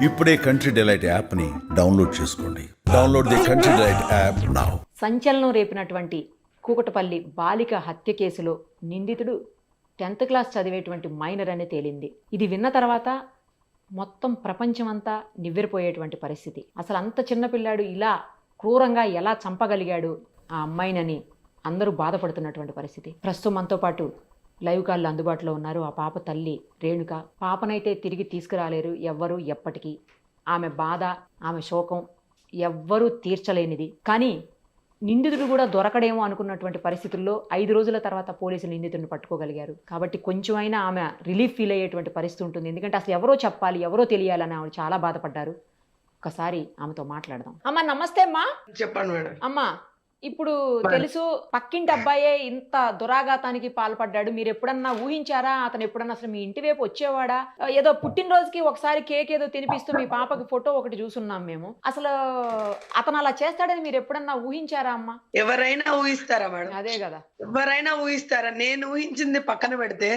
ఇప్పుడే country delight యాప్ని download చేసుకోండి. Download the country delight app now. సంచలనం రేపినటువంటి కూకటపల్లి బాలిక హత్య కేసులో నిందితుడు 10th క్లాస్ చదివేటువంటి మైనర్ అని తేలింది. ఇది విన్న తర్వాత మొత్తం ప్రపంచమంతా నివ్వెరపోయేటువంటి పరిస్థితి. అసలు అంత చిన్నపిల్లాడు ఇలా క్రూరంగా ఎలా చంపగలిగాడు ఆ అమ్మాయినని అందరూ బాధపడుతున్నటువంటి పరిస్థితి. ప్రస్తుతం మనతో పాటు లైవ్ కాల్లో అందుబాటులో ఉన్నారు ఆ పాప తల్లి రేణుక. పాపనైతే తిరిగి తీసుకురాలేరు ఎవ్వరూ ఎప్పటికీ. ఆమె బాధ, ఆమె శోకం ఎవ్వరూ తీర్చలేనిది. కానీ నిందితుడు కూడా దొరకడేమో అనుకున్నటువంటి పరిస్థితుల్లో 5 రోజుల తర్వాత పోలీసులు నిందితుడిని పట్టుకోగలిగారు. కాబట్టి కొంచెమైనా ఆమె రిలీఫ్ ఫీల్ అయ్యేటువంటి పరిస్థితి ఉంటుంది. ఎందుకంటే అసలు ఎవరో చెప్పాలి, ఎవరో తెలియాలని ఆవిడ చాలా బాధపడ్డారు. ఒకసారి ఆమెతో మాట్లాడదాం. అమ్మ నమస్తే అమ్మా. చెప్పండి మేడం. అమ్మా, ఇప్పుడు తెలుసు పక్కింటి అబ్బాయే ఇంత దురాఘాతానికి పాల్పడ్డాడు. మీరు ఎప్పుడన్నా ఊహించారా? అతను ఎప్పుడన్నా అసలు మీ ఇంటి వైపు వచ్చేవాడా? ఏదో పుట్టినరోజుకి ఒకసారి కేక్ ఏదో తినిపిస్తూ మీ పాపకి ఫోటో ఒకటి చూసున్నాం మేము. అసలు అతను అలా చేస్తాడని మీరు ఎప్పుడన్నా ఊహించారా అమ్మా? ఎవరైనా ఊహిస్తారా మేడం? అదే కదా, ఎవరైనా ఊహిస్తారా? నేను ఊహించింది పక్కన పెడితే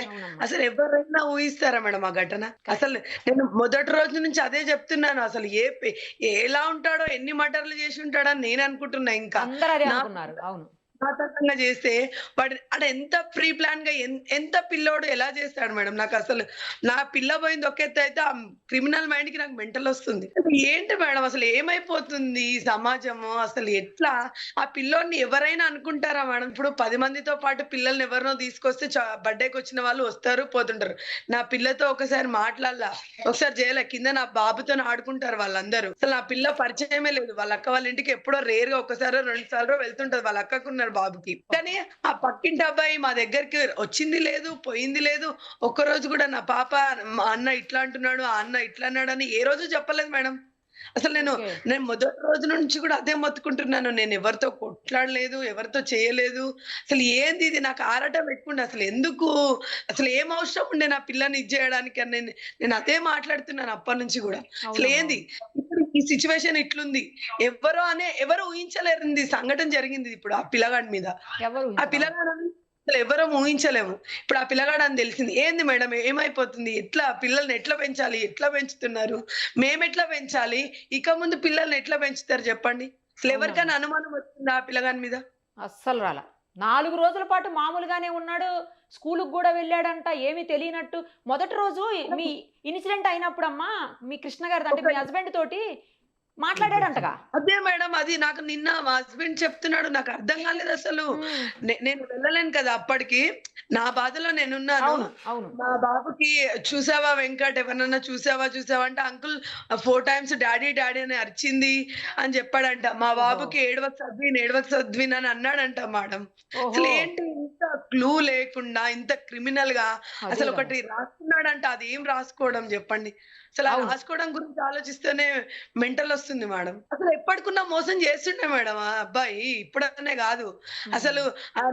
అసలు ఎవరైనా ఊహిస్తారా మేడం ఆ ఘటన? అసలు నేను మొదటి రోజు నుంచి అదే చెప్తున్నాను. అసలు ఎలా ఉంటాడో, ఎన్ని మటర్లు చేసి ఉంటాడని నేను అనుకుంటున్నా. ఇంకా అందరూ అదే అనుకున్నారు. అవును, ఘాతకంగా చేస్తే వాడు అంటే ఎంత ప్రీ ప్లాన్ గా ఎంత పిల్లోడు ఎలా చేస్తాడు మేడం? నాకు అసలు నా పిల్ల పోయింది ఒక ఎత్తు అయితే, ఆ క్రిమినల్ మైండ్ కి నాకు మెంటల్ వస్తుంది. ఏంటి మేడం అసలు ఏమైపోతుంది ఈ సమాజము? అసలు ఎట్లా ఆ పిల్లోడిని ఎవరైనా అనుకుంటారా మేడం? ఇప్పుడు 10 మందితో పాటు పిల్లల్ని ఎవరినో తీసుకొస్తే బర్త్డేకి వచ్చిన వాళ్ళు వస్తారు పోతుంటారు. నా పిల్లతో ఒకసారి మాట్లాడలా, ఒకసారి చేయలే, కింద నా బాబుతో ఆడుకుంటారు వాళ్ళందరూ. అసలు నా పిల్ల పరిచయమే లేదు. వాళ్ళ అక్క వాళ్ళ ఇంటికి ఎప్పుడో రేర్ గా ఒకసారి 2 సార్లు వెళ్తుంటది. వాళ్ళ అక్కకున్నారు బాబుకి. కానీ ఆ పక్కింటి అబ్బాయి మా దగ్గరికి వచ్చింది లేదు, పోయింది లేదు. ఒక్క రోజు కూడా నా పాప మా అన్న ఇట్లా అంటున్నాడు, ఆ అన్న ఇట్లా అన్నాడు అని ఏ రోజు చెప్పలేదు మేడం. అసలు నేను మొదటి రోజు నుంచి కూడా అదే మొత్తుకుంటున్నాను. నేను ఎవరితో కొట్లాడలేదు, ఎవరితో చేయలేదు. అసలు ఏంది ఇది? నాకు ఆరాటం ఎక్కువండి. అసలు ఎందుకు, అసలు ఏం అవసరం ఉండే నా పిల్లని ఇది చేయడానికి అని నేను అదే మాట్లాడుతున్నాను అప్పటి నుంచి కూడా. అసలు ఏంది ఇప్పుడు ఈ సిచ్యువేషన్ ఇట్లుంది? ఎవరు ఊహించలేరు సంఘటన జరిగింది ఇప్పుడు ఆ పిల్లగాడి మీద. ఆ పిల్లగాడని అసలు ఎవరూ ఊహించలేము. ఇప్పుడు ఆ పిల్లగాడని తెలిసింది. ఏంది మేడం ఏమైపోతుంది? ఎట్లా పిల్లల్ని ఎట్లా పెంచాలి? ఎట్లా పెంచుతున్నారు? మేమెట్లా పెంచాలి? ఇక ముందు పిల్లల్ని ఎట్లా పెంచుతారు చెప్పండి? అసలు ఎవరికైనా అనుమానం వచ్చిందా ఆ పిల్లగాని మీద? అస్సలు రాలా. 4 రోజుల పాటు మామూలుగానే ఉన్నాడు. స్కూలుకు కూడా వెళ్ళాడంట, ఏమీ తెలియనట్టు. మొదటి రోజు మీ ఇన్సిడెంట్ అయినప్పుడమ్మా మీ కృష్ణ గారిది, అంటే మీ హస్బెండ్ తోటి మాట్లాడాడంటగా. అదే మేడం, అది నాకు నిన్న మా హస్బెండ్ చెప్తున్నాడు. నాకు అర్థం కాలేదు అసలు. నేను వెళ్ళలేను కదా అప్పటికి. నా బాధలో నేనున్నాను. అవును, అవును. మా బాబుకి చూసావా వెంకట్, ఎవరన్నా చూసావా అంటే అంకుల్ 4 టైమ్స్ డాడీ డాడీ అని అరిచింది అని చెప్పాడంట. మా బాబుకి ఏడవకు చదివిన్ అని అన్నాడంట మేడం. అసలు ఏంటి ఇంత క్లూ లేకుండా, ఇంత క్రిమినల్ గా అసలు ఒకటి రాసుకున్నాడంట. అది ఏం రాసుకోవడం చెప్పండి? అసలు ఆ రాసుకోవడం గురించి ఆలోచిస్తేనే మెంటల్ వస్తుంది మేడం. అసలు ఎప్పటికున్నా మోసం చేస్తుండే మేడం ఆ అబ్బాయి, ఇప్పుడనే కాదు. అసలు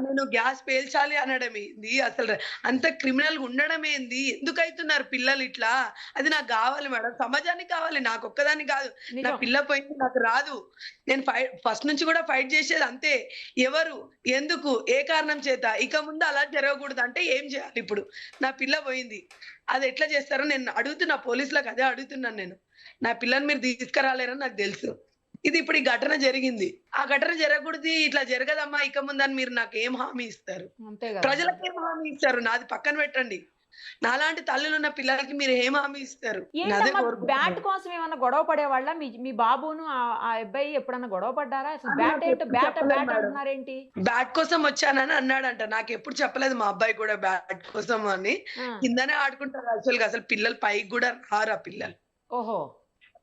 నేను గ్యాస్ పేల్చాలి అనడం ఏంది? అసలు అంత క్రిమినల్ గా ఉండడం ఏంది? ఎందుకు అవుతున్నారు పిల్లలు ఇట్లా? అది నాకు కావాలి మేడం, సమాజానికి కావాలి, నాకు ఒక్కదానికి కాదు. నా పిల్ల పోయింది, నాకు రాదు. నేను ఫస్ట్ నుంచి కూడా ఫైట్ చేసేది అంతే. ఎవరు, ఎందుకు, ఏ కారణం చేత ఇక ముందు అలా జరగకూడదు అంటే ఏం చేయాలి? ఇప్పుడు నా పిల్ల పోయింది, అది ఎట్లా చేస్తారో నేను అడుగుతున్నా పోలీసులకు. అదే అడుగుతున్నాను నేను. నా పిల్లని మీరు తీసుకురాలేరని నాకు తెలుసు. ఇది ఇప్పుడు ఈ ఘటన జరిగింది. ఆ ఘటన జరగకూడదు, ఇట్లా జరగదమ్మా ఇక ముందని మీరు నాకు ఏం హామీ ఇస్తారు? ప్రజలకు ఏం హామీ ఇస్తారు? నాది పక్కన పెట్టండి. నాలాంటి తల్లులు ఉన్న పిల్లలకి మీరు ఏం హామీ ఇస్తారు? బ్యాట్ కోసం ఏమన్నా గొడవ పడేవాళ్ళ మీ బాబును ఆ అబ్బాయి? ఎప్పుడన్నా గొడవ పడ్డారా? అసలు బ్యాట్ ఏంటో బ్యాట్ అంటున్నారేంటి? బ్యాట్ కోసం వచ్చానని అన్నాడంట. నాకు ఎప్పుడు చెప్పలేదు మా అబ్బాయి కూడా బ్యాట్ కోసం అని. కిందనే ఆడుకుంటారు యాక్చువల్ గా. అసలు పిల్లలు పైకి కూడా రారు ఆ పిల్లలు. ఓహో,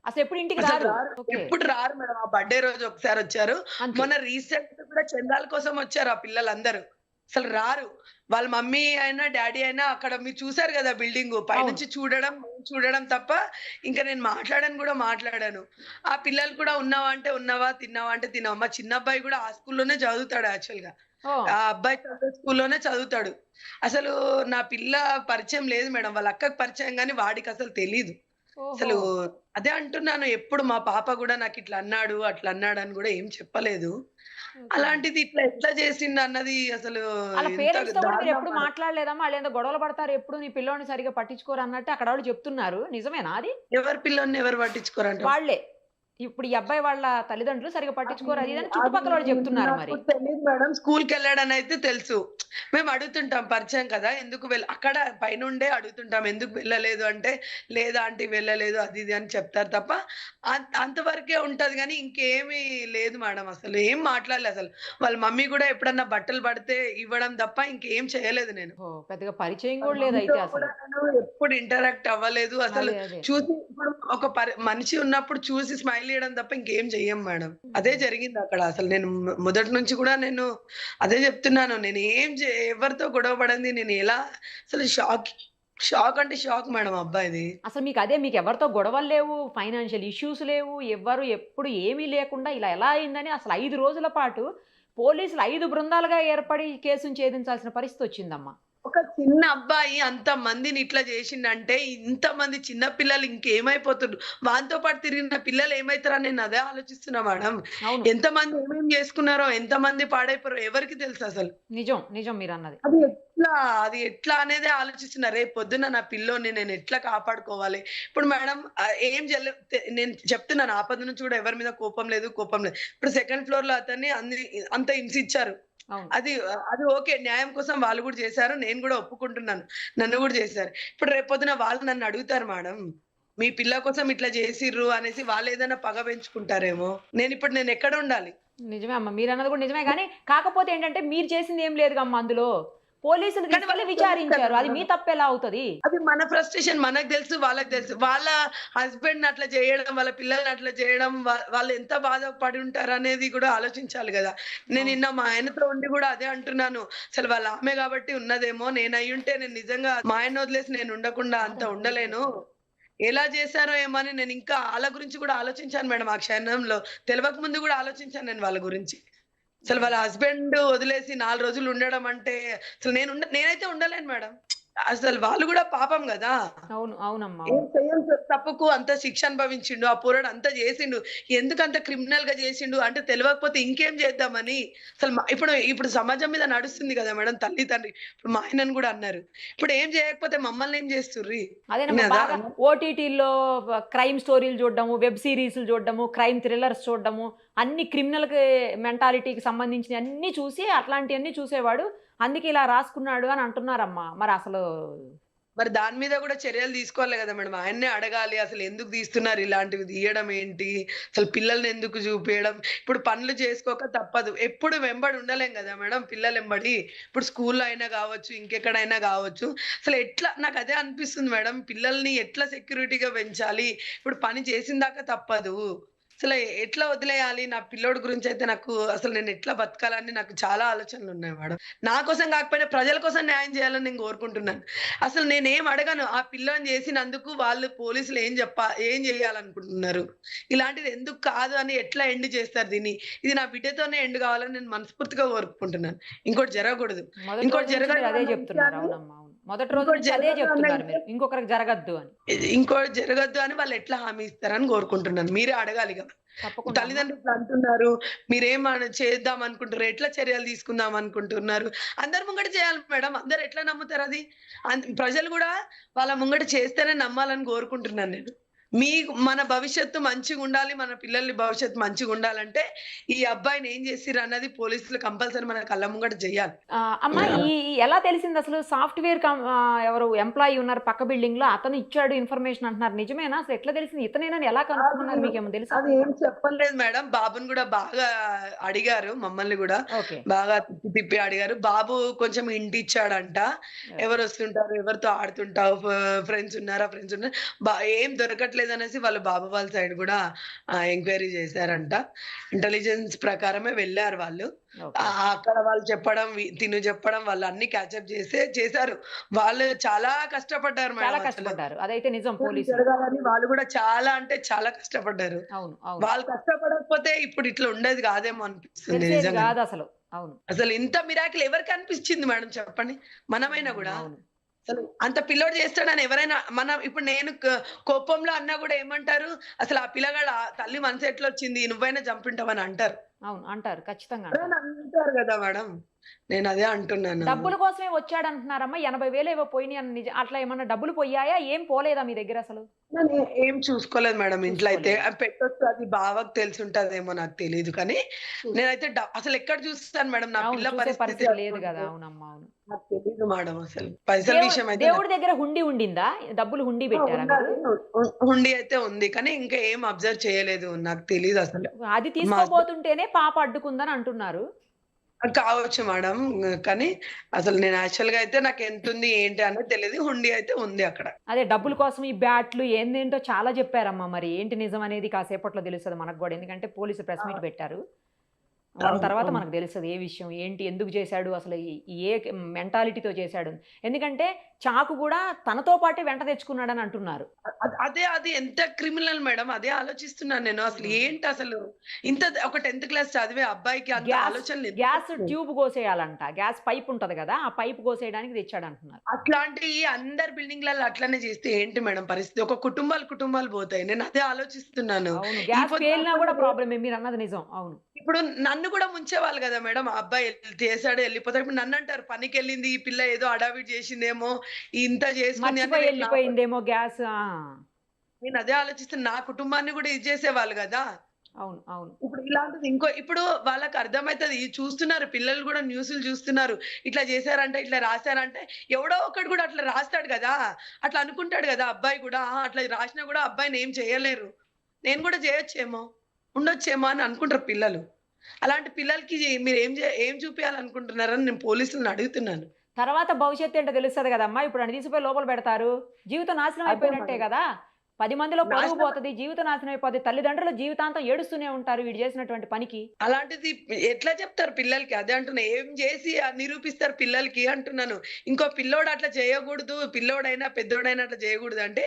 అసలు ఎప్పుడు ఇంటికి రారు? ఎప్పుడు రారు మేడం. ఆ బర్త్డే రోజు ఒకసారి వచ్చారు. మొన్న రీసెంట్ కూడా చందాల కోసం వచ్చారు ఆ పిల్లలందరూ. అసలు రారు. వాళ్ళ మమ్మీ అయినా డాడీ అయినా అక్కడ మీరు చూసారు కదా బిల్డింగ్ పైనుంచి చూడడం తప్ప ఇంకా నేను మాట్లాడాను. ఆ పిల్లలు కూడా ఉన్నావా అంటే ఉన్నావా, తిన్నావా అంటే తిన్నావా. మా చిన్న అబ్బాయి కూడా ఆ స్కూల్లోనే చదువుతాడు యాక్చువల్ గా. ఆ అబ్బాయి చదివే స్కూల్లోనే చదువుతాడు. అసలు నా పిల్ల పరిచయం లేదు మేడం. వాళ్ళ అక్కకి పరిచయం గానీ వాడికి అసలు తెలీదు. అసలు అదే అంటున్నాను. ఎప్పుడు మా పాప కూడా నాకు ఇట్లా అన్నాడు, అట్లా అన్నాడు అని కూడా ఏం చెప్పలేదు. ఓకే. అలాంటిది ఇట్లా ఎట్లా చేసిండు అన్నది అసలు ఆళ్ళ ఎంత పేరెంట్స్‌తో కూడా దారుణం మీరెప్పుడు మేడం. మాట్లాడలేదమ్మా? ఆళ్ళేందో గొడవలు పడతారు ఎప్పుడు నీ పిల్లోడిని సరిగ్గా పట్టించుకోరు అన్నట్టు అక్కడోళ్ళు చెప్తున్నారు. నిజమేనా అది? ఎవరి పిల్లోడిని ఎవరు పట్టించుకోరంట. వాళ్ళే. ఇప్పుడు ఈ అబ్బాయి వాళ్ళ తల్లిదండ్రులు సరిగ్గా అది పట్టించుకోరు అది ఇది అని అది చుట్టుపక్కల వాళ్ళు చెప్తున్నారు నాకు మరి. తెలీదు మేడం. స్కూల్‌కెళ్ళాడని అయితే తెలుసు. మేము అడుగుతుంటాం పరిచయం కదా! ఎందుకు అక్కడ పైనుండే అడుగుతుంటాం. ఎందుకు వెళ్ళలేదు అంటే, లేదు ఆంటీ వెళ్ళలేదు అది ఇది అని చెప్తారు తప్ప, అంతవరకే ఉంటది గానీ ఇంకేమీ లేదు మేడం అసలు. ఏం మాట్లాడలే అసలు. వాళ్ళ మమ్మీ గూడా ఎప్పుడన్నా బట్టలు పడితే ఇవ్వడం తప్ప ఇంకేం చేయలేదు నేను. ఓహ్! పెద్దగా పరిచయం వాళ్ళ గూడా మమ్మీతో లేదయితే కూడా అసలు. నేను ఎప్పుడు ఇంటరాక్ట్ అవ్వలేదు. అసలు అదే. చూసి ఇప్పుడు ఒక మనిషి ఉన్నప్పుడు చూసి స్మైల్ ఇయడం తప్ప ఇంకేం చెయ్యం మేడం. అదే హ్మ్. జరిగిందక్కడ. అసలు నేను మొదటి నుంచి కూడా నేను అదే చెప్తున్నాను. నేనేం ఎవరితో గొడవ పడంది నేను ఎలా అసలు షాక్ అంటే షాక్ మేడం అబ్బాయిది. అసలు మీకదే మీకెవరితో గొడవలు లేవు, ఫైనాన్షియల్ ఇష్యూస్ లేవు, ఎవ్వరు ఎప్పుడు ఏమీ లేకుండా ఇలా ఎలా అయిందని అసలు 5 రోజుల పాటు పోలీసులు 5 బృందాలుగా ఏర్పడి కేసుని ఛేదించాల్సిన పరిస్థితొచ్చిందమ్మా. ఒక చిన్న అబ్బాయి అంతమందిని ఇట్లా జేషిండంటే, ఇంతమంది చిన్న పిల్లలు ఇంకేమైపోతుర్రు. వానితో పాటు తిరిగిన పిల్లలు ఏమైతారని నేను అదే ఆలోచిస్తున్నా మేడం. అవును. ఎంతమంది ఏమేం జేసుకున్నారో, ఎంతమంది పాడైపోయారో ఎవరికి తెలుససలు. నిజం మీరన్నది. అది ఎట్లా, అది ఎట్లా అనేదే ఆలోచిస్తున్నా. రేపొద్దున నా పిల్లోడిని నేను ఎట్లా కాపాడుకోవాలి. ఇప్పుడు మేడం ఏం నేను చెప్తున్నాను ఆపద నుంచి కూడా ఎవరి మీద కోపం లేదు. ఇప్పుడు సెకండ్ ఫ్లోర్‌లో అతన్ని అంత హింసించారు. అవును. అది ఓకే. న్యాయం కోసం వాళ్ళు గూడా చేశారు. నేను గూడా ఒప్పుకుంటున్నాను. నన్ను గూడా చేశారు. ఇప్పుడు రేపొద్దున వాళ్ళు నన్ను అడుగుతారు మేడం. మీ పిల్ల కోసం ఇట్లా చేసిర్రు అనేసి వాళ్ళేదైనా పగ పెంచుకుంటారేమో. నేనెక్కడుండాలి? నిజమే అమ్మ. మీరన్నది కూడా నిజమే గానీ, కాకపోతే ఏంటంటే మీరు చేసిందేం లేదుగా అమ్మ అందులో. పోలీసులు కానీ తీసుకెళ్ళి వాళ్ళకి తెలుసు కదా విచారించారు. అది మేడం. మీ తప్పెలా అవుతది? అది మన ఫ్రస్ట్రేషన్ మనకు తెలుసు, వాళ్ళకి తెలుసు. వాళ్ళ హస్బెండ్‌ని అట్లా చేయడం, వాళ్ళ పిల్లల్ని అట్లా చేయడం, వాళ్ళు ఎంత బాధపడి ఉంటారనేది కూడా ఆలోచించాలి గదా! నేను అవును. నిన్న మా ఆయనతో ఉండి గూడా అదే అంటున్నాను. అసలు వాళ్ళ ఆమె గాబట్టి ఉన్నదేమో. నేనయ్యుంటే నేను నిజంగా మా ఆయన్ని వదిలేసి నేను ఉండకుండా అంత ఉండలేను. ఎలా చేశారో ఏమో అని నేనింకా ఆళ్ళ గురించి గూడా ఆలోచించాను మేడం ఆ క్షణంలో. తెలవక ముందు గూడా ఆలోచించాను నేను వాళ్ళ గురించి. అసలు వాళ్ళ హస్బెండ్ వదిలేసి 4 రోజులు ఉండడం అంటే అసలు నేనైతే ఉండలేను మేడం. అసలు వాళ్ళు గూడా పాపం గదా! అవునమ్మా. ఏం అవును. చెయ్యని తప్పుకు అంత శిక్ష అనుభవించిండు. ఆ పోరాడు అంత జేసిండు. ఎందుకంత క్రిమినల్‌గా జేసిండు అంటే తెలవకపోతే ఇంకేం జేద్దామని అసలు ఇప్పుడు సమాజం మీద నడుస్తుంది గదా మేడం తల్లి, తండ్రి. ఇప్పుడు మా ఆయనను గూడా అన్నారు. ఇప్పుడు ఏం జేయకపోతే మమ్మల్ని ఏం జేస్తుర్రి? అదేనమ్మా కదా! బాగా ఓటీటీల్లో క్రైమ్ స్టోరీలు చూడడము, వెబ్ సీరీస్‌లు చూడడము, క్రైమ్ థ్రిల్లర్స్ చూడడము, అన్ని క్రిమినల్‌కి మెంటాలిటీకి సంబంధించినయి అన్నీ చూసి అట్లాంటియన్నీ చూసేవాడు. అందుకే ఇలా రాసుకున్నాడు అని అంటున్నారమ్మా. మరసలు మరి దాని మీద గూడా చర్యలు తీసుకోవాలి గదా మేడం. ఆయన్నే అడగాలి. అసలు ఎందుకు తీస్తున్నారు ఇలాంటివి తీయడం ఏంటి? అసలు పిల్లల్ని ఎందుకు చూపియడం? ఇప్పుడు పనులు చేసుకోక తప్పదు. ఎప్పుడు వెంబడి ఉండలేం గదా మేడం పిల్లలెంబడి. ఇప్పుడు స్కూల్‌లో అయినా గావచ్చు, ఇంకెక్కడైనా గావచ్చు. అసలు ఎట్లా నాకదే అనిపిస్తుంది మేడం. పిల్లల్ని ఎట్లా సెక్యూరిటీగా పెంచాలి? ఇప్పుడు పని చేసిందాకా తప్పదు. అసలు ఎట్లా వదిలేయాలి? నా పిల్లోడి గురించయితే నాకు అసలు నేనెట్లా బతకాలని నాకు చాలా ఆలోచనలున్నాయి మేడం. నా కోసం గాకపోయినా ప్రజల కోసం న్యాయం చేయాలని నేను కోరుకుంటున్నాను. అసలు నేనేం అడగను. ఆ పిల్లోడిని చేసినందుకు వాళ్ళు పోలీసులు ఏం జేయాలనుకుంటున్నారు? ఇలాంటిది ఎందుకు కాదు అని ఎట్లా ఎండ్ చేస్తారు దీన్ని? ఇది నా బిడ్డతోనే ఎండ్ కావాలని నేను మనస్ఫూర్తిగా కోరుకుంటున్నాను. ఇంకోటి జరగకూడదు. మొదటి రోజు ఇంకోటి నుంచి జరగదు మీరదే అన్న చెప్తున్నారు. విషయాన్ని అవునమ్మా. అవును. మొదటి రోజు ఇంకోటి నుంచి అదే జరగదు అన్న చెప్తున్నారు మీరు. విషయం ఇంకొకరికి జరగద్దు అని. ఇంకోటి జరగొద్దు అని వాళ్ళెట్లా హామీ ఇస్తారని కోరుకుంటున్నాను. మీరే అడగాలిగ. తప్పకుండా అమ్మా. తల్లిదండ్రులు ఇట్లా అంటున్నారు. చేద్దాం అనుకుంటున్నారు. ఎట్లా చర్యలు తీసుకుందాం అనుకుంటున్నారు? అందరి ముంగట చేయాలి మేడం. అందరూ ఎట్లా నమ్ముతారది? ప్రజలు గూడా వాళ్ళ ముంగట చేస్తేనే నమ్మాలని కోరుకుంటున్నాను నేను. మన భవిష్యత్తు మంచిగుండాలి. మన పిల్లల భవిష్యత్తు మంచిగుండాలంటే, ఈ అబ్బాయిని ఏం చేసిర్రన్నది పోలీసులు కంపల్సరీ మన కళ్ళ ముంగట జెయ్యాలి. అమ్మా ఈ ఎలా తెలిసిందసలు సాఫ్ట్‌వేర్ ఎవరు ఎంప్లాయీ ఉన్నారు పక్క బిల్డింగ్‌లో అతను ఇచ్చాడు ఇన్ఫర్మేషన్ అంటున్నారు. నిజమేనా? అసలు ఎట్లా తెలిసింది? ఇతనేనని ఎలా అది కనుక్కున్నారు? మీకేమైనా తెలుసా? అది ఏం చెప్పలేదు మేడం. బాబుని గూడా బాగా అడిగారు. మమ్మల్ని గూడా ఓకే. బాగా తిప్పి తిప్పి అడిగారు. బాబు కొంచెం హింట్ ఇచ్చాడంట. ఓకే. ఎవరొస్తుంటారు? ఎవరితో ఆడుతుంటావు? ఫ్రెండ్స్ ఉన్నారా? ఏం దొరకట్లేదనేసి వాళ్ళ బాబు వాళ్ళ సైడ్ గూడా ఎంక్వైరీ చేశారంట. ఇంటెలిజెన్స్ ప్రకారమే వెళ్లారు వాళ్ళు. ఓకే. అక్కడ వాళ్ళు చెప్పడం, తిను చెప్పడం వాళ్ళన్నీ క్యాచప్ చేశారు. వాళ్ళు చాలా కష్టపడ్డారు చాలా మేడం అసలు. కష్టపడ్డారు. అదైతే నిజం పోలీసులు. జరగాలని వాళ్ళు గూడా చాలా అంటే చాలా కష్టపడ్డారు. అవును. వాళ్ళు కష్టపడకపోతే ఇప్పుడు ఇట్లా ఉండేది గాదేమో అనిపిస్తుంది తెలిసేది నిజంగానే. గాదసలు. అవును. అసలు ఇంత మిరాకిల్ ఎవరికి అనిపిచ్చింది మేడం చెప్పండి? మనమైనా గూడా. అవును. అసలు అంత పిల్లోడు చేస్తాడని ఎవరైనా ఇప్పుడు నేను కోపంలో అన్నా గూడా ఏమంటారు? అసలు ఆ పిల్లగాడు తల్లి మనసు ఎట్లొచ్చింది? నువ్వైనా చంపుంటావని అంటారు. అవును. అంటారు. ఖచ్చితంగా అని అంటారు. అంటారు కదా మేడం. నేను అదే అంటున్నాను. డబ్బుల కోసమే వచ్చాడంటున్నారమ్మా. 80,000 ఏవో పోయినాయి అని అట్లా ఏమన్నా డబ్బులు పోయాయా? ఏం పోలేదా మీ దగ్గరసలు? నేను ఏం చూసుకోలేదు మేడం ఇంట్లో అయితే. చూసుకోలేదు. పెట్టొచ్చు అది బావకి తెలిసుంటదేమో నాకు తెలీదు కానీ, చూస్ నేనైతే అసలెక్కడ చూస్తాను మేడం నా అవును. పిల్ల చూసే పరిస్థితి పరిస్థితి లేదు గదా! అట్లుంటే. అవునమ్మా. అవును. నాకు తెలీదు మేడం అసలు. పైసల దేవు విషయం అయితే నాకు దేవుడి దగ్గర హుండీ ఉండిందా? డబ్బులు హుండీ పెట్టారా మీరు? ఉన్నది. హుండీ అయితే ఉంది. కానీ ఇంకా ఏం అబ్జర్వ్ చేయలేదు. నాకు తెలీదసలు. అది మా హస్బెండ్ తీసుకోబోతుంటేనే పాప అడ్డుకుందని అంటున్నారు. కావచ్చు మేడం. కానీ అసలు నేను యాక్చువల్‌గా అయితే నాకెంతుంది ఏంటి అనేది తెలీదు. హుండీ అయితే ఉంది అక్కడ. అదే డబ్బుల కోసం ఈ బ్యాట్లు ఏందేంటో చాలా జెప్పారమ్మా. మరి ఏంటి నిజం అనేది కాసేపట్లో తెలుస్తది మనకు గూడా. ఎందుకంటే పోలీసులు ప్రెస్ ఆ! మీట్ పెట్టారు. దాని అవును. తర్వాత అవును. మనకు తెలుస్తది ఏ విషయం, ఏంటి, ఎందుకు చేశాడు, అసలు ఏ మెంటాలిటీతో చేశాడు. ఎందుకంటే చాకు గూడా తనతో పాటే వెంట తెచ్చుకున్నాడని అంటున్నారు. అది ఎంత క్రిమినల్ మేడం. అదే ఆలోచిస్తున్నాను నేను. అసలు హ్మ్. ఏంటసలు ఇంత ఒక 10థ్ క్లాస్ చదివే అబ్బాయికి అంత గ్యాస్ ఆలోచనలు గ్యాస్ ఎందుకొచ్చినాయి? ట్యూబ్ కోసేయాలంట. గ్యాస్ పైప్ ఉంటది గదా! ఆ పైప్ కోసేయడానికి తెచ్చాడంటున్నారు. అట్లాంటియి అందరి బిల్డింగ్‌లలో అట్లనే చేస్తే ఏంటి మేడం పరిస్థితి? ఒక కుటుంబాలు పోతాయి. నేను అదే ఆలోచిస్తున్నాను. అవును. ఈ గ్యాస్ పొద్దు పేలినా కాకపోతే గూడా రేపు ప్రాబ్లమే మీరన్నది నిజం. అవును. ఇప్పుడు నన్ను కూడా ముంచేవాళ్ళు గదా మేడం. ఆ అబ్బాయి చేసాడు ఎళ్ళిపోతాడు. ఇప్పుడు నన్నంటారు పనికెళ్ళింది. ఈ పిల్ల ఏదో హడావిడి చేసిందేమో, ఇంత చేసుకుంది అని మర్చిపోయి రేపు నా ఎళ్ళిపోయిందేమో గ్యాస్. ఆ! నేను అదే ఆలోచిస్తున్నా. నా కుటుంబాన్ని గూడా ఇది చేసేవాళ్ళు గదా! అవును. అవును. ఇప్పుడు ఇలాంటిది ఇప్పుడు వాళ్ళకి అర్థమైతది. చూస్తున్నారు పిల్లలు గూడా న్యూస్‌లు చూస్తున్నారు. ఇట్లా చేశారంట, ఇట్లా రాసారంటే ఎవడో ఒకడు గూడా అట్లా రాస్తాడు గదా! అట్లా అనుకుంటాడు గదా! అబ్బాయి గూడా అట్లా రాసినా గూడా అబ్బాయిని ఏం చేయలేరు. నేను గూడా చేయొచ్చేమో, ఉండొచ్చేమో అని అనుకుంటారు పిల్లలు. అలాంటి పిల్లలకి ఏం చూపియాలనుకుంటున్నారని నేను పోలీసులని అడుగుతున్నాను. తర్వాత భవిష్యత్తేంటో తెలుస్తది గదమ్మా! ఇప్పుడు ఆడిని తీసుకుపోయి లోపల బెడతారు. జీవితం నాశనం అదే అయిపోయినట్టే మేడం. గదా! 10 మందిలో పరువు నాశనం పోతది. జీవితం నాశనం అయిపోద్ది. తల్లిదండ్రులు జీవితాంతం ఏడుస్తూనే ఉంటారు వీడు చేసినటువంటి పనికి. అలాంటిది ఎట్లా చెప్తారు పిల్లలకి? అదే అంటున్నా. ఏం జేసి నిరూపిస్తారు పిల్లలకి అంటున్నాను. ఇంకో పిల్లోడు అట్లా చేయగూడదు. పిల్లోడైనా, పెద్దోడైనా అట్లా చేయగూడదంటే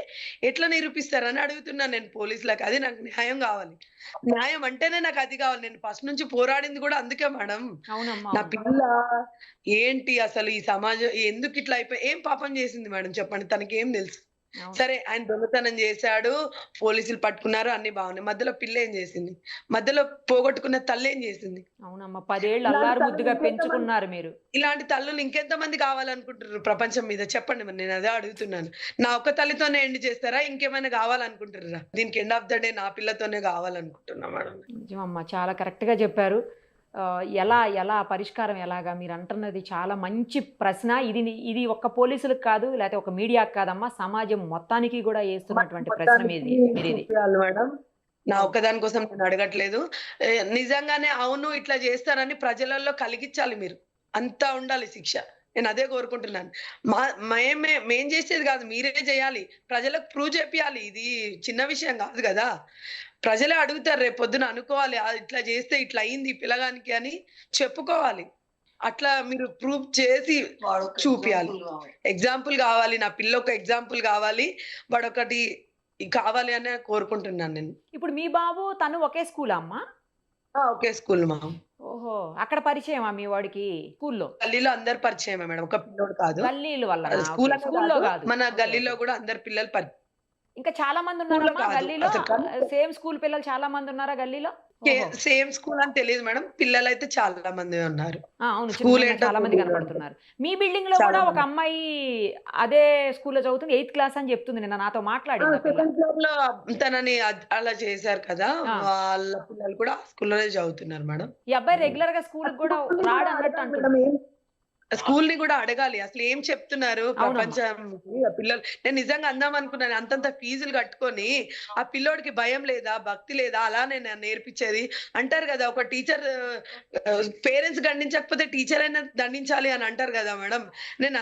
ఎట్లా నిరూపిస్తారని అడుగుతున్నాను నేను పోలీసులకి. అది నాకు న్యాయం గావాలి. న్యాయం అంటేనే నాకది గావాలి. నేను ఫస్ట్ నుంచి పోరాడింది గూడా అందుకే మేడం. అవునమ్మా. నా అవును. పిల్ల ఏంటి అసలు ఈ సమాజం ఎందుకిట్లా ఏం పాపం జేసింది మేడం చెప్పండి? తనకేం దెలుసు? అవును. సరే ఆయన దొంగతనం జేశాడు. పోలీసులు పట్టుకున్నారు. అన్నీ బాగున్నాయి. మధ్యలో పిల్లేం జేసింది? మధ్యలో పోగొట్టుకున్న తల్లేం జేసింది? అవునమ్మా. 10 ఏళ్ళు ఇలాంటి అల్లారు తల్లులు ముద్దుగా ఇంకెంతమంది పెంచుకున్నారు మీరు. ఇలాంటి తల్లులు ఇంకెంతమంది కావాలనుకుంటుర్రు ప్రపంచం మీద? చెప్పండి మరి నేనదే అడుగుతున్నాను. నా ఒక్క తల్లితోనే ఎండ్ చేస్తారా? ఇంకేమైనా గావాలనుకుంటుర్రా? దీనికి ఎండ్ ఆఫ్ ద డే నా పిల్లతోనే గావాలనుకుంటున్నా మేడం. నిజమమ్మా. చాలా కరెక్ట్‌గా చెప్పారు. ఎలా పరిష్కారం ఎలాగా మీరంటున్నది చాలా మంచి ప్రశ్న. ఇది ఒక్క పోలీసులకు కాదు, లేతే ఒక మీడియాకి కాదమ్మా. సమాజం మొత్తానికి గూడా యేస్తున్నటువంటి ప్రశ్న మొత్తానికి మీరిది. చూపియాలి మేడం. నా అవును. ఒక్కదాని కోసం నేను అడగట్లేదు. నిజంగానే అవును ఇట్లా చేస్తారని ప్రజలలో కలిగిచ్చాలి మీరు. అంతా ఉండాలి శిక్ష. నేనదే కోరుకుంటున్నాను. మా మేం చేసేది గాదు. మీరే జేయాలి. ప్రజలకు ప్రూవ్ చేపియాలి. ఇది చిన్న విషయం గాదు గదా! ప్రజలే అడుగుతారు రేపొద్దున అనుకోవాలి. ఇట్లా జేస్తే ఇట్లా అయింది ఈ పిల్లగానికి అని చెప్పుకోవాలి. అట్లా మీరు ప్రూవ్ చేసి చూపియాలి. ఎగ్జాంపుల్ గావాలి. నా పిల్లొక ఎగ్జాంపుల్ గావాలి. వాడొకటి కావాలి అనే కోరుకుంటున్నాను నేను. ఇప్పుడు మీ బాబు తను ఒకే స్కూలా అమ్మా? ఒకే స్కూల్ మా. ఓహో! అక్కడ పరిచయమా మీ వాడికి స్కూల్లో? గల్లీలో అందరూ పరిచయమే మేడం. ఒక పిల్లోడు కాదు. గల్లీల వల్లనా? School okay. అనే స్కూల్లో కాదు. గాదు. మన ఓకే. గల్లీలో ఓకే. గూడా అందరు పిల్లలు ఇంకా చాలా స్కూల్‌లో మందున్నారమ్మా కాదు. గల్లీలో? అసలు కానీ సేమ్ స్కూల్ పిల్లలు చాలా మందున్నారా గల్లీలో? ఓహో! సేమ్ స్కూల్ అని తెలీదు మేడం. పిల్లలైతే చాలా మందే ఉన్నారు. ఆ! అవును. చిన్న స్కూల్ చిన్న ఏంటో చాలా మంది తెలీదు అంతే. కనపడుతున్నారు. మీ బిల్డింగ్‌లో చాలా గూడా ఒక మంది. అమ్మాయి అదే స్కూల్‌లో చదువుతుంది. 8థ్ క్లాస్ అని చెప్తుంది. నిన్న నాతో మాట్లాడింది ఆ పిల్ల. సెకండ్ ఫ్లోర్‌లో తనని అలా చేశారు కదా! ఆ! వాళ్ళ పిల్లలు కూడా ఆ స్కూల్‌లోనే చదువుతున్నారు మేడం. ఈ అబ్బాయి రెగ్యులర్‌గా స్కూలుకి గూడా స్కూల్‌ని కూడా రాడన్నట్టు అడగాలి అంటుంది. మేడం. స్కూల్‌ని గూడా అడగాలి. అసలేం చెప్తున్నారు అవునమ్మా. ప్రపంచానికి ఆ పిల్లలు నేను నిజంగా అందాం అనుకున్నాను. అంతంత ఫీజులు కట్టుకొని, ఆ పిల్లోడికి భయం లేదా? భక్తి లేదా? అలానేనా నేర్పించేది? అంటారు గదా! ఒక టీచర్ పేరెంట్స్ దండించకపోతే టీచర్ అయినా దండించాలి అని అంటారు గదా మేడం.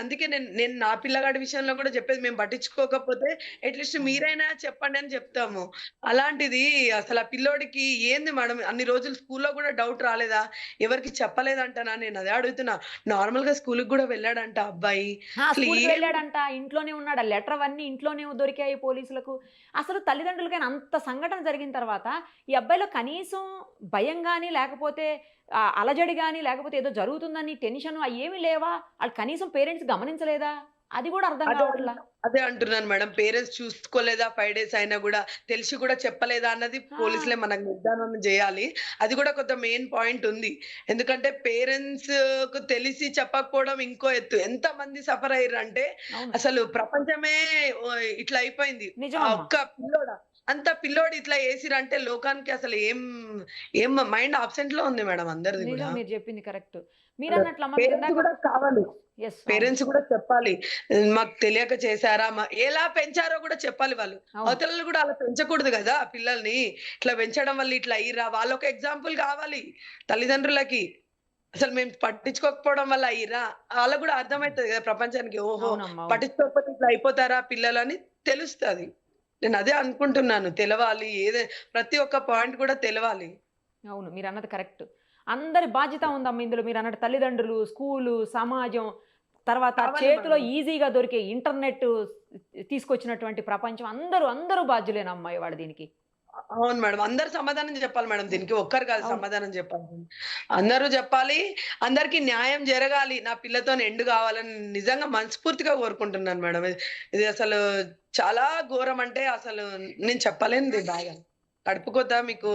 అందుకే నేను నా పిల్లగాడి విషయంలో కూడా చెప్పేది మేము పట్టించుకోకపోతే అట్‌లీస్ట్ మీరైనా చెప్పండి అని చెప్తాము. అలాంటిది అసలు ఆ పిల్లోడికి ఏంది మేడం అన్ని రోజులు స్కూల్‌లో గూడా డౌట్ రాలేదా? ఎవరికీ చెప్పలేదంటనా? నేను అదే అడుగుతున్నా. నార్మల్‌గా స్కూలుకి గూడా వెళ్ళాడంట ఆ అబ్బాయి. ఆ! అసలు స్కూలుకి ఏం వెళ్ళాడంట. ఇంట్లోనే ఉన్నాడు. ఆ లెటర్ అవన్నీ ఇంట్లోనే దొరికాయి పోలీసులకు. అసలు తల్లిదండ్రులకైనా అంత సంఘటన జరిగిన తర్వాత, ఈ అబ్బాయిలో కనీసం భయం గాని, లేకపోతే అలజడి గాని, లేకపోతే ఏదో జరుగుతుందని టెన్షను అయ్యేమి లేవా? ఆళ్ళు కనీసం పేరెంట్స్ గమనించలేదా? అది కూడా అర్థం అదే కావట్లా. అదే అంటున్నాను మేడం. పేరెంట్స్ చూసుకోలేదా 5 డేస్ అయినా గూడా, తెలిసి కూడా చెప్పలేదా అన్నది ఆ! పోలీసులే మనకు నిర్ధారణ జేయాలి. అది గూడా కొంత మెయిన్ పాయింట్ ఉంది. ఎందుకంటే పేరెంట్స్‌కు తెలిసి చెప్పకపోవడం ఇంకో ఎత్తు. ఎంతమంది సఫర్ అయ్యిర్రంటే అవును. అసలు ప్రపంచమే ఇట్లా అయిపోయింది. ఆ నిజమమ్మా. ఒక్క పిల్లోడా అంత పిల్లోడు ఇట్లా చేసిర్రంటే లోకానికి అసలు ఏం మైండ్ అబ్సెంట్‌లో ఉంది మేడం అందరిది నిజం గూడా. మీరు చెప్పింది కరెక్ట్. మీరన్నట్లమ్మా పేరెంట్స్ మీరిందాక గూడా కావాలి. యెస్. అవును. పేరెంట్స్ కూడా చెప్పాలి. మాకు తెలియక చేశారా? ఎలా పెంచారో కూడా చెప్పాలి వాళ్ళు. అవును. అవతలోళ్ళు కూడా అలా పెంచకూడదు గదా! పిల్లల్ని. ఇట్లా పెంచడం వల్ల ఇట్లా అయ్యిర్రా? వాళ్ళొక ఎగ్జాంపుల్ కావాలి తల్లిదండ్రులకి. అసలు మేము పట్టించుకోకపోవడం వల్ల అయ్యిర్రా? వాళ్ళకి గూడా అర్థమైతది గదా! ప్రపంచానికి. ఓహో! అవునమ్మా. అవును. పట్టించుకోకపోతే ఇట్లా అయిపోతారా పిల్లలని తెలుస్తది. నేనదే అనుకుంటున్నాను. తెలవాలి. ప్రతి ఒక్క పాయింట్ కూడా తెలవాలి. అవును. మీరన్నది కరెక్ట్. అందరి బాధ్యత ఉందమ్మ ఇందులో. మీరన్నట్టు తల్లిదండ్రులు, స్కూలు, సమాజం, తర్వాత కావాలి చేతిలో మేడం. ఈజీగా దొరికే ఇంటర్నెట్ తీసుకొచ్చినటువంటి ప్రపంచం అందరూ బాధ్యులేనమ్మా ఇవాళ దీనికి. అవును మేడం. అందరూ సమాధానం జెప్పాలి మేడం దీనికి. ఒక్కరు కాదు అవును. సమాధానం జెప్పాలి. అందరూ జెప్పాలి. అందరికి న్యాయం జరగాలి. నా పిల్లతోని ఎండ్ గావాలని నిజంగా మనస్ఫూర్తిగా కోరుకుంటున్నాను మేడం. ఇది అసలు చాలా ఘోరం అంటే అసలు నేను చెప్పలేనిది బాధ. కడుపు కోత మీకు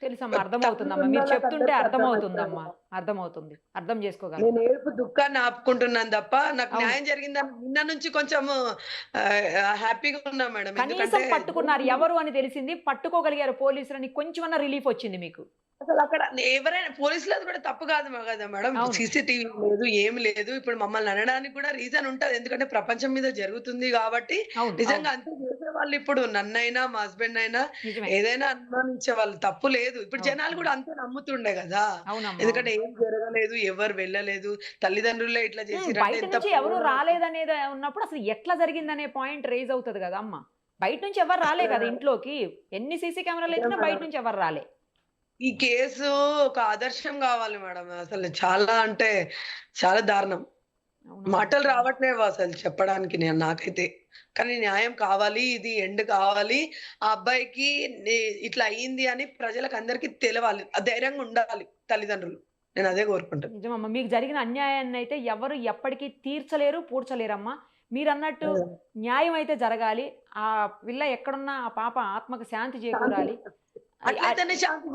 తెలుసమ్మా. తల్లి అర్థమవుతుందమ్మా. మీరు ఉన్నోళ్ళకి చెప్తుంటే అందరికి అర్థమవుతుందమ్మా. అర్థమైతది. అర్థమవుతుంది. అర్థం చేసుకోగలను. నేను ఏడుపు దుఃఖాన్ని ఆపుకుంటున్నాను తప్ప, నాకు అవును. న్యాయం జరిగిందని నిన్న నుంచి కొంచెము హ్యాపీగా ఉన్నా మేడం. కనీసం ఎందుకంటే పట్టుకున్నారు ఎవరు అని తెలిసింది. పట్టుకోగలిగారు పోలీసులని కొంచెమన్నా రిలీఫొచ్చింది మీకు. అసలక్కడ ఎవరైనా పోలీసులది కూడా తప్పు కాదు గదా మేడం. అవును. సీసీటీవీ లేదు, ఏమి లేదు. ఇప్పుడు మమ్మల్ని అనడానికి కూడా రీజన్ ఉంటది. ఎందుకంటే ప్రపంచం మీద జరుగుతుంది గాబట్టి, అవును. అవును. నిజంగా అంతే చేసేవాళ్ళు ఇప్పుడు నన్నైనా, మా హస్బెండ్ అయినా నిజమే. ఏదైనా అనుమానించేవాళ్ళు. తప్పు లేదు. ఇప్పుడు అవును. జనాలు అవును. కూడా అంతే నమ్ముతుండే గదా! అవునమ్మా. అవును. ఎందుకంటే ఏం జరగలేదు, ఎవరు వెళ్ళలేదు. తల్లిదండ్రులే ఇట్లా హ్మ్. చేసిర్రంటే బయట ఎంత నుంచి ఎవరు ప్రేమ రాలేదనేది ఉన్నప్పుడు అసలు ఎట్లా జరిగిందనే పాయింట్ రైజ్ అవుతది గదా అమ్మ. బయట నుంచి ఎవరు రాలే కదా అసలు ఇంట్లోకి. ఎన్ని సీసీ అదే కెమెరాలెట్టినా బయట మేడం. నుంచి ఎవరు రాలే. ఈ కేసు ఒక ఆదర్శం గావాలి మేడం. అసలు చాలా అంటే చాలా దారుణం. అవునమ్మా. మాటలు రావట్లేవు అసలు చెప్పడానికి నాకైతే. కానీ న్యాయం కావాలి. ఇది ఎండ్ కావాలి. ఆ అబ్బాయికి ని ఇట్లా అయింది అని ప్రజలకందరికి తెలవాలి. ధైర్యంగా ఉండాలి తల్లిదండ్రులు. నేనదే కోరుకుంటున్నా. నిజమమ్మా. మీకు జరిగిన అన్యాయాన్నయితే ఎవరు ఎప్పటికి తీర్చలేరు, పూడ్చలేరమ్మా. మీరన్నట్టు అదే. న్యాయం అయితే జరగాలి. ఆ పిల్ల ఎక్కడున్నా ఆ పాప ఆత్మకు శాంతి శాంతి చేకూరాలి. అయ్ అయ్ అట్లయితేనే శాంతి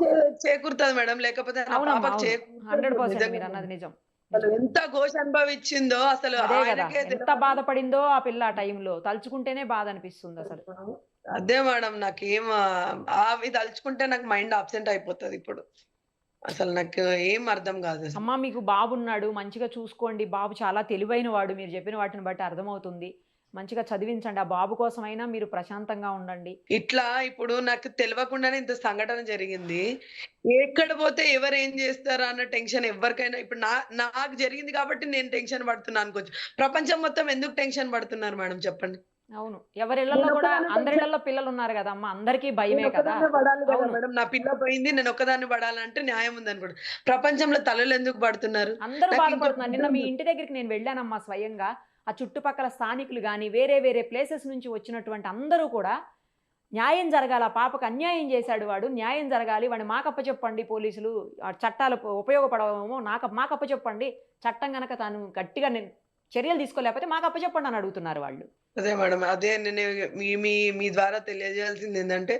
చేకూరుతది మేడం. లేకపోతే నా అవునమ్మా. పాపకి అవును. చేకూరుతలేదు 100% నిజంగా. మీరన్నది నిజం. అసలు నిజం. ఎంత ఘోష అనుభవించిందో అసలు అదే గదా! ఆయనకే ఎంత తెలవాలి. బాధపడిందో ఆ పిల్ల ఆ టైంలో. తలుచుకుంటేనే బాధనిపిస్తుందసలు. అదే మేడం నాకేం అవి తలుచుకుంటే నాకు మైండ్ అబ్సెంట్ అయిపోతదిప్పుడు. అసలు నాకు ఏం అర్థం గాదసలు. అమ్మా మీకు బాబున్నాడు. మంచిగా చూసుకోండి. బాబు చాలా తెలివైన వాడు. మీరు చెప్పిన వాటిని బట్టి అర్థమవుతుంది. మంచిగా చదివించండి. ఆ బాబు కోసమైనా మీరు ప్రశాంతంగా ఉండండి. ఇట్లా ఇప్పుడు నాకు తెలవకుండానే ఇంత సంఘటన జరిగింది. ఎక్కడ పోతే ఎవరేం జేస్తారా అన్న టెన్షన్ ఎవ్వరికైనా ఇప్పుడు నాకు జరిగింది కాబట్టి నేను టెన్షన్ పడుతున్నా అనుకోవచ్చు. ప్రపంచం మొత్తం ఎందుకు టెన్షన్ పడుతున్నారు మేడం చెప్పండి? అవును. ఎవరిళ్ళల్లో గూడా నేనొక్కదాన్నే టెన్షన్ అందరిళ్ళల్లో పిల్లలున్నారు గదమ్మా! అందరికీ భయమే కదా! నేనొక్కదాన్నే పడాలి గదా అవును. మేడం. నా పిల్ల పోయింది నేనొక్కదాన్ని పడాలంటే న్యాయం ఉందనుకోండి. ప్రపంచంలో తల్లులెందుకు పడుతున్నారు? అందరూ నాకింకో బాధపడుతున్నారు. నిన్న మీ బిడ్డుంది. ఇంటి దగ్గరికి నేను వెళ్ళానమ్మా స్వయంగా. ఆ చుట్టుపక్కల స్థానికులు గాని, వేరే వేరే ప్లేసెస్ నుంచి వచ్చినటువంటి అందరూ కూడా న్యాయం జరగాలి. ఆ పాపకు అన్యాయం చేశాడు వాడు. న్యాయం జరగాలి. వాడిని మాకప్పచెప్పండి పోలీసులు. ఆ చట్టాలు ఉపయోగపడవేమో మాకప్పచెప్పండి. చట్టం గనక తాను గట్టిగా చర్యలు తీసుకోలేకపోతే మాకప్పచెప్పండి అని అడుగుతున్నారు వాళ్ళు. అదే మేడం. అదే నేను మీ మీ మీ ద్వారా తెలియజేయాల్సిందేందంటే,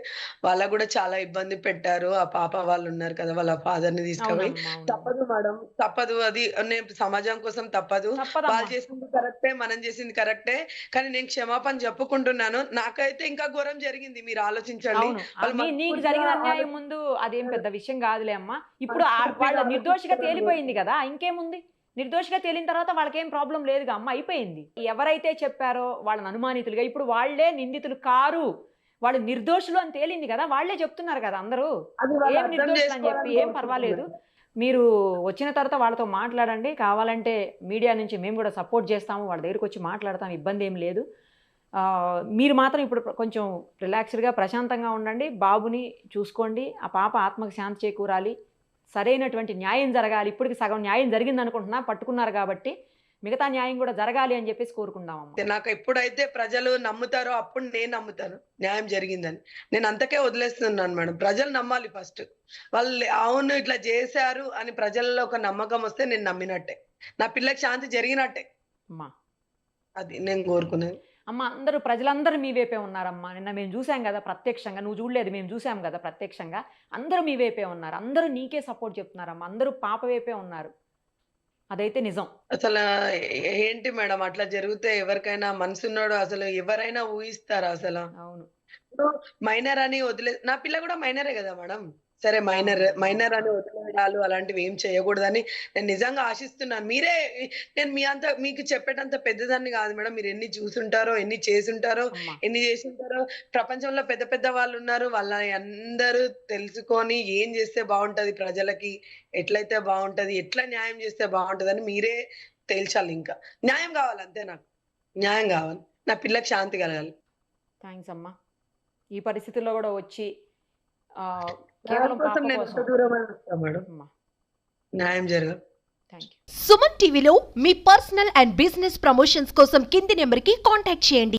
వాళ్ళకి గూడా చాలా ఇబ్బంది పెట్టారు. ఆ పాప వాళ్ళున్నారు కదా! వాళ్ళ ఫాదర్‌ని తీసుకుపోయి. అవునమ్మా. అవునవును. తప్పదు మేడం. తప్పదు అది. నేను సమాజం కోసం తప్పదు. వాళ్ళు తప్పదమ్మా. చేసింది కరెక్టే. మనం చేసింది కరెక్టే. కానీ నేను క్షమాపణ చెప్పుకుంటున్నాను. నాకైతే ఇంకా ఘోరం జరిగింది. మీరు ఆలోచించండి. అవును. వాళ్ళు నీకు మనస్ఫూర్తిగా జరిగిన అన్యాయం ముందు అదేం ఆలోచించారు. పెద్ద విషయం గాదులే అమ్మా. ఇప్పుడు మనస్ఫూర్తిగా వాళ్ళ నిర్దోషిగా ఆలోచించారని తేలిపోయింది కోరుకుంటున్నాను. గదా! ఇంకేముంది? నిర్దోషిగా తేలిన తర్వాత వాళ్ళకేం ప్రాబ్లమ్ లేదుగా అమ్మ అయిపోయింది. ఎవరైతే చెప్పారో వాళ్ళని అనుమానితులుగా ఇప్పుడు వాళ్ళే నిందితులు కారు. వాళ్ళు నిర్దోషులు అని తేలింది గదా! వాళ్ళే చెప్తున్నారు గదా అందరూ. అది వాళ్ళు ఏం అర్థం నిర్దోషులు అని జెప్పి చేసుకోవాలని ఏం పర్వాలేదు. కోరుకుంటున్నాను. మీరు వచ్చిన తర్వాత వాళ్ళతో మాట్లాడండి. కావాలంటే మీడియా నుంచి మేము గూడా సపోర్ట్ చేస్తాము. వాళ్ళ దగ్గరికొచ్చి మాట్లాడతాం. ఇబ్బందేం లేదు. మీరు మాత్రం ఇప్పుడు కొంచెం రిలాక్స్‌డ్‌గా ప్రశాంతంగా ఉండండి. బాబుని చూసుకోండి. ఆ పాప ఆత్మకు శాంతి చేకూరాలి. సరైనటువంటి న్యాయం జరగాలి. ఇప్పటికి సగం న్యాయం జరిగిందనుకుంటున్నా. పట్టుకున్నారు గాబట్టి. మిగతా న్యాయం గూడా జరగాలి అని జెప్పేసి కోరుకుందామమ్మ. నాకు ఎప్పుడైతే ప్రజలు నమ్ముతారో అప్పుడు నేను నమ్ముతాను. న్యాయం జరిగిందని. నేను అంతకే వదిలేస్తున్నాను మేడం. ప్రజలు నమ్మాలి ఫస్ట్. వాళ్ళు అవును ఇట్లా జేశారు అని ప్రజల్లో ఒక నమ్మకం వస్తే నేను నమ్మినట్టే. నా పిల్లకి శాంతి జరిగినట్టే. అమ్మా! అది నేను కోరుకునేది. అమ్మ అందరూ ప్రజలందరూ మీ వైపే ఉన్నారమ్మా. నిన్న మేము చూసాం గదా ప్రత్యక్షంగా. నువ్వు చూడలేదు, మేము చూసాం గదా ప్రత్యక్షంగా. అందరూ మీ వైపే ఉన్నారు. అందరూ నీకే సపోర్ట్ చెప్తున్నారమ్మా. అందరూ పాప వైపే ఉన్నారు. అదైతే నిజం. అసలా ఏంటి మేడం అట్లా జరిగితే ఎవరికైనా మనసున్నోడు అసలు ఎవరైనా ఊహిస్తారా అసల? అవును. ఇప్పుడు మైనర్ అని నా పిల్ల కూడా మైనరే గదా మేడం. సరే మైనర్ అని వదిలేయడాలు అలాంటివి ఏం చేయకూడదని నేను నిజంగా ఆశిస్తున్నాను. నేను మీకు చెప్పేటంత పెద్దదాన్ని కాదు మేడం. మీరు ఎన్ని చూసుంటారో, ఎన్ని చేసుంటారో, అమ్మ. ఎన్ని చేసుంటారో. ప్రపంచంలో పెద్ద పెద్ద వాళ్ళున్నారు. వాళ్ళని అందరూ తెలుసుకొని ఏం చేస్తే బావుంటది ప్రజలకి, ఎట్లయితే బావుంటది, ఎట్లా న్యాయం చేస్తే బావుంటదని మీరే తేల్చాలి ఇంకా. న్యాయం గావాలి అంతే నాకు. న్యాయం గావాలి. నా పిల్లకి శాంతి కలగాలి. థాంక్స్ అమ్మా. ఈ పరిస్థితుల్లో గూడా వచ్చి కేవలం పాప దానికోసం నేను కోసం. ఎంత దూరమైనా వస్తా మేడం. అమ్మా. న్యాయం జరగాలి. Thank you. సుమన్ టీవీలో మీ పర్సనల్ అండ్ బిజినెస్ ప్రమోషన్స్ కోసం కింది నెంబర్కి కాంటాక్ట్ చేయండి.